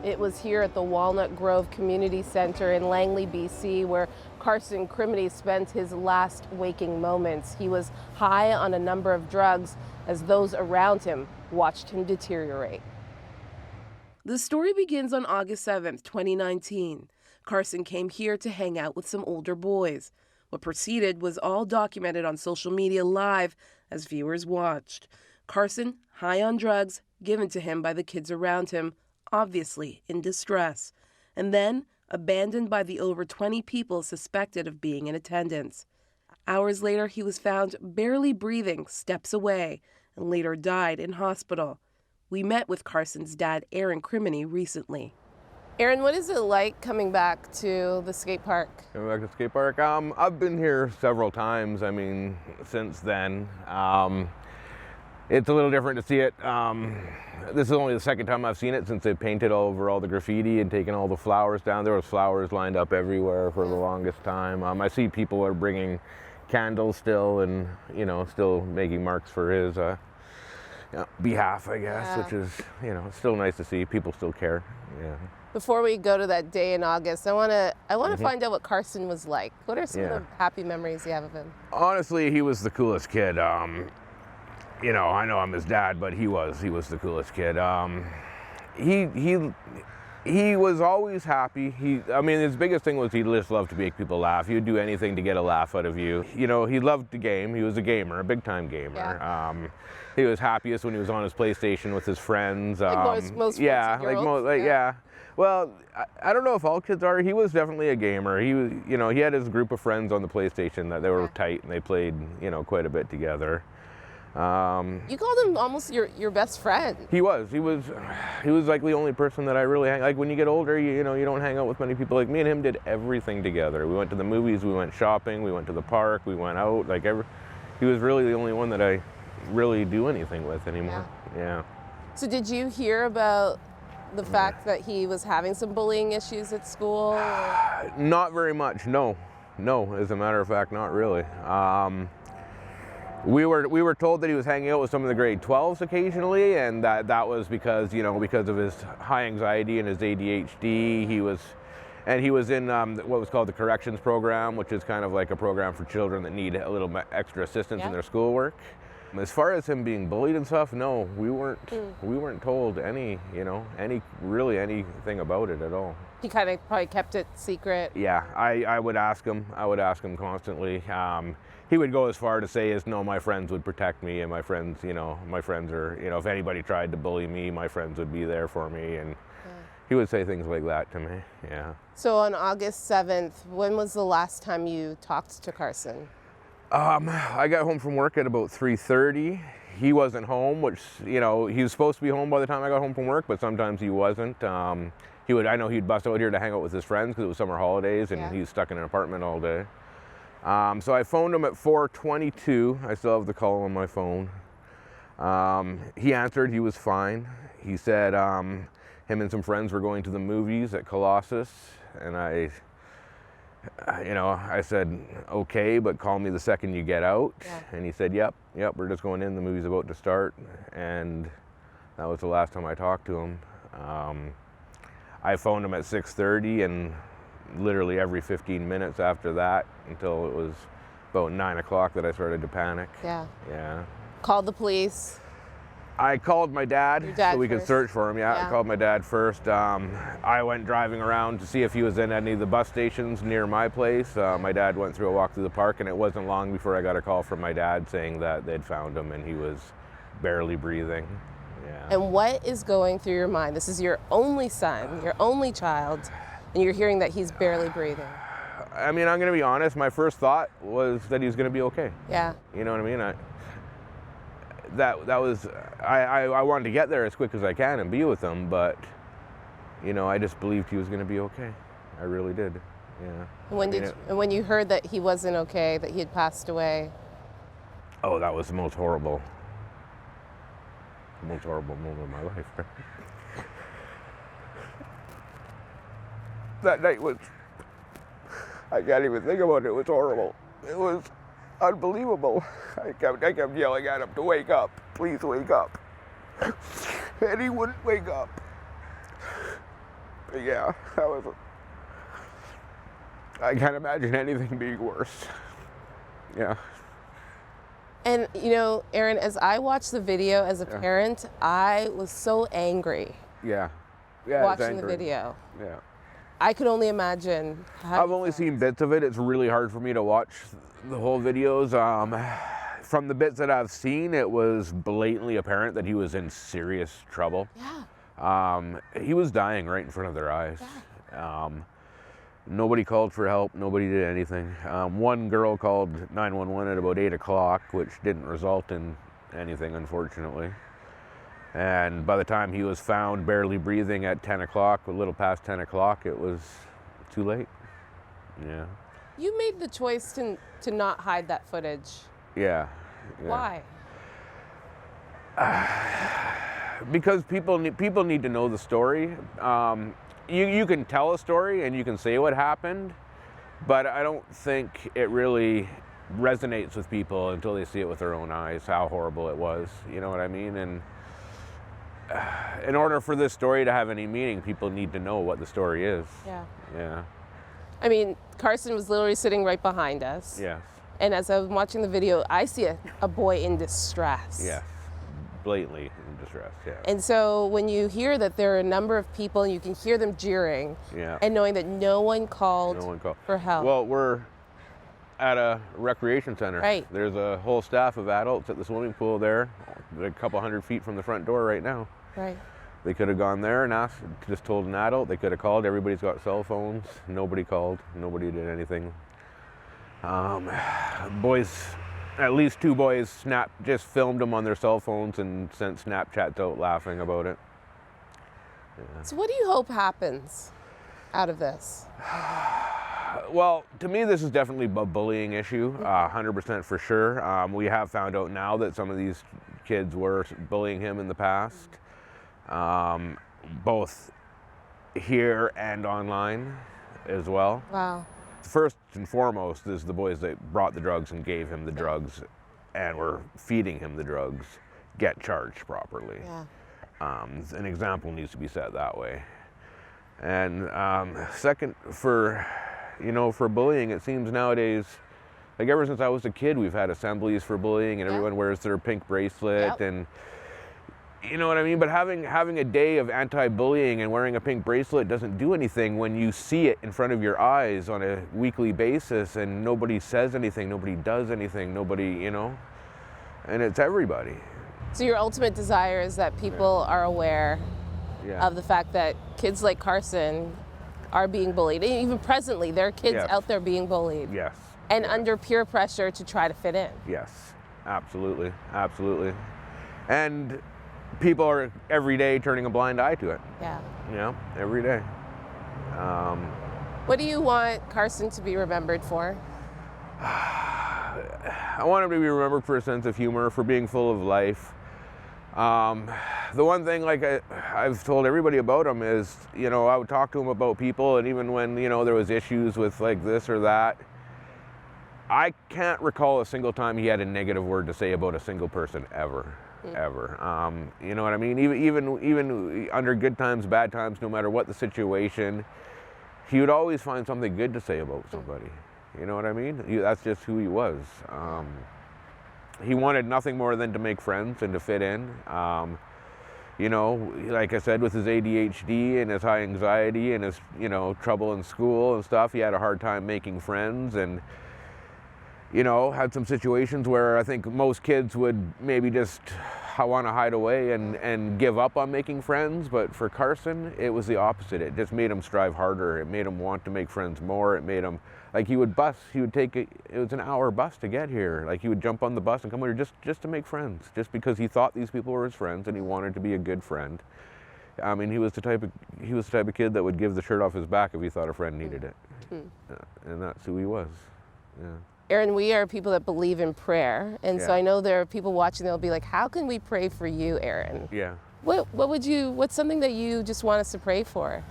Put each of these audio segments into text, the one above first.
It was here at the Walnut Grove Community Center in Langley, BC, where Carson Crimeni spent his last waking moments. He was high on a number of drugs as those around him watched him deteriorate. The story begins on August 7th, 2019. Carson came here to hang out with some older boys. What proceeded was all documented on social media live as viewers watched. Carson, high on drugs given to him by the kids around him, obviously in distress, and then abandoned by the over 20 people suspected of being in attendance. Hours later, he was found barely breathing steps away and later died in hospital. We met with Carson's dad, Aron Crimeni, recently. Aron, what is it like coming back to the skate park? Coming back to the skate park? I've been here several times, since then. It's a little different to see it. This is only the second time I've seen it since they painted over all the graffiti and taken all the flowers down. There was flowers lined up everywhere for the longest time. I see people are bringing candles still and, still making marks for his behalf, I guess, which is, still nice to see. People still care, yeah. Before we go to that day in August, I want to find out what Carson was like. What are some of the happy memories you have of him? Honestly, he was the coolest kid. I know I'm his dad, but he was the coolest kid. He was always happy. His biggest thing was he just loved to make people laugh. He would do anything to get a laugh out of you. He loved the game. He was a gamer, a big-time gamer. Yeah. He was happiest when he was on his PlayStation with his friends. Like most girls. Yeah. Well, I don't know if all kids are. He was definitely a gamer. He was, he had his group of friends on the PlayStation that they were tight and they played, quite a bit together. You called him almost your best friend. He was like the only person that I really like. When you get older, you don't hang out with many people. Like me and him did everything together. We went to the movies, we went shopping, we went to the park, we went out. He was really the only one that I really do anything with anymore. Yeah. So did you hear about the fact that he was having some bullying issues at school? Not very much. No. As a matter of fact, not really. We were told that he was hanging out with some of the grade 12s occasionally, and that was because of his high anxiety and his ADHD. He was in what was called the corrections program, which is kind of like a program for children that need a little extra assistance in their schoolwork. As far as him being bullied and stuff, no, we weren't told anything about it at all. He kind of probably kept it secret. Yeah, I would ask him. I would ask him constantly. He would go as far to say as, no, my friends would protect me, and my friends are, if anybody tried to bully me, my friends would be there for me, and he would say things like that to me, yeah. So on August 7th, when was the last time you talked to Carson? I got home from work at about 3:30. He wasn't home, which, he was supposed to be home by the time I got home from work, but sometimes he wasn't. I know he'd bust out here to hang out with his friends because it was summer holidays, and he was stuck in an apartment all day. So I phoned him at 4:22. I still have the call on my phone. He answered. He was fine. He said him and some friends were going to the movies at Colossus, and I said, okay, but call me the second you get out. Yeah. And he said, yep, we're just going in. The movie's about to start. And that was the last time I talked to him. I phoned him at 6:30, and literally every 15 minutes after that until it was about 9 o'clock that I started to panic. Yeah. Yeah. Called the police. I called my dad so we could search for him. I called my dad first. I went driving around to see if he was in any of the bus stations near my place. My dad went through a walk through the park, and it wasn't long before I got a call from my dad saying that they'd found him and he was barely breathing. Yeah. And what is going through your mind? This is your only son, your only child, and you're hearing that he's barely breathing. I'm going to be honest. My first thought was that he was going to be okay. Yeah. You know what I mean? I wanted to get there as quick as I can and be with him, but I just believed he was going to be okay. I really did. Yeah. And when you heard that he wasn't okay, that he had passed away? Oh, that was the most horrible moment of my life. That night was, I can't even think about it. It was horrible. It was unbelievable. I kept yelling at him to wake up. Please wake up. And he wouldn't wake up. Yeah, that was. I can't imagine anything being worse. Yeah. And you know, Aron, as I watched the video as a parent, I was so angry Yeah. Yeah. watching the video. Yeah. I could only imagine how I've only seen bits of it. It's really hard for me to watch the whole videos. From the bits that I've seen, it was blatantly apparent that he was in serious trouble. Yeah. He was dying right in front of their eyes. Yeah. Nobody called for help. Nobody did anything. One girl called 911 at about 8 o'clock, which didn't result in anything, unfortunately. And by the time he was found barely breathing at 10 o'clock, a little past 10 o'clock, it was too late. Yeah. You made the choice to not hide that footage. Yeah. Why? Because people need to know the story. You can tell a story and you can say what happened, but I don't think it really resonates with people until they see it with their own eyes, how horrible it was. You know what I mean? And in order for this story to have any meaning, people need to know what the story is. Yeah. Yeah. I mean, Carson was literally sitting right behind us. Yes. And as I was watching the video, I see a boy in distress. Yes. Blatantly in distress. Yeah. And so when you hear that there are a number of people and you can hear them jeering, Yeah. and knowing that no one called for help. Well, we're at a recreation center. Right. There's a whole staff of adults at the swimming pool there, a couple hundred feet from the front door right now. Right. They could have gone there and asked, just told an adult. They could have called. Everybody's got cell phones. Nobody called. Nobody did anything. Boys, at least 2 boys, just filmed them on their cell phones and sent Snapchats out laughing about it. Yeah. So what do you hope happens out of this? Well, to me, this is definitely a bullying issue, 100% for sure. We have found out now that some of these kids were bullying him in the past, both here and online as well. Wow. First and foremost is the boys that brought the drugs and gave him the drugs and were feeding him the drugs get charged properly. Yeah. An example needs to be set that way. And second, for bullying, it seems nowadays, like ever since I was a kid, we've had assemblies for bullying, and everyone wears their pink bracelet, and you know what I mean? But having a day of anti-bullying and wearing a pink bracelet doesn't do anything when you see it in front of your eyes on a weekly basis and nobody says anything, nobody does anything, nobody, and it's everybody. So your ultimate desire is that people are aware of the fact that kids like Carson are being bullied. And even presently, there are kids out there being bullied. Yes. And under peer pressure to try to fit in. Yes, absolutely, absolutely. And people are every day turning a blind eye to it. Yeah. Every day. What do you want Carson to be remembered for? I want him to be remembered for a sense of humor, for being full of life. The one thing, like I've told everybody about him is, I would talk to him about people, and even when, there was issues with like this or that, I can't recall a single time he had a negative word to say about a single person ever. Ever. You know what I mean? Even under good times, bad times, no matter what the situation, he would always find something good to say about somebody. You know what I mean? That's just who he was. He wanted nothing more than to make friends and to fit in. Like I said, with his ADHD and his high anxiety and his, trouble in school and stuff, he had a hard time making friends, and had some situations where I think most kids would maybe just want to hide away and give up on making friends. But for Carson, it was the opposite. It just made him strive harder. It made him want to make friends more. It made him, like it was an hour bus to get here. Like he would jump on the bus and come here just to make friends, just because he thought these people were his friends and he wanted to be a good friend. I mean, he was the type of kid that would give the shirt off his back if he thought a friend needed it. And that's who he was. Yeah. Aron, we are people that believe in prayer, and so I know there are people watching that'll be like, how can we pray for you, Aron? Yeah. What's something that you just want us to pray for?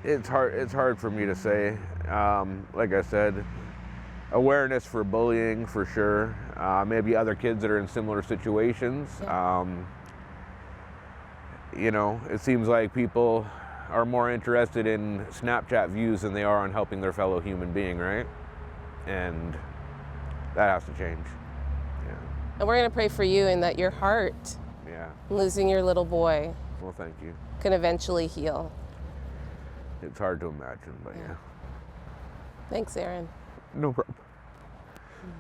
It's hard for me to say. Like I said, awareness for bullying for sure. Maybe other kids that are in similar situations. Yeah. It seems like people are more interested in Snapchat views than they are on helping their fellow human being, right? And that has to change. Yeah. And we're going to pray for you and that your heart, Yeah. losing your little boy, Well, thank you. can eventually heal. It's hard to imagine, but yeah. Thanks, Aron. No problem. Mm.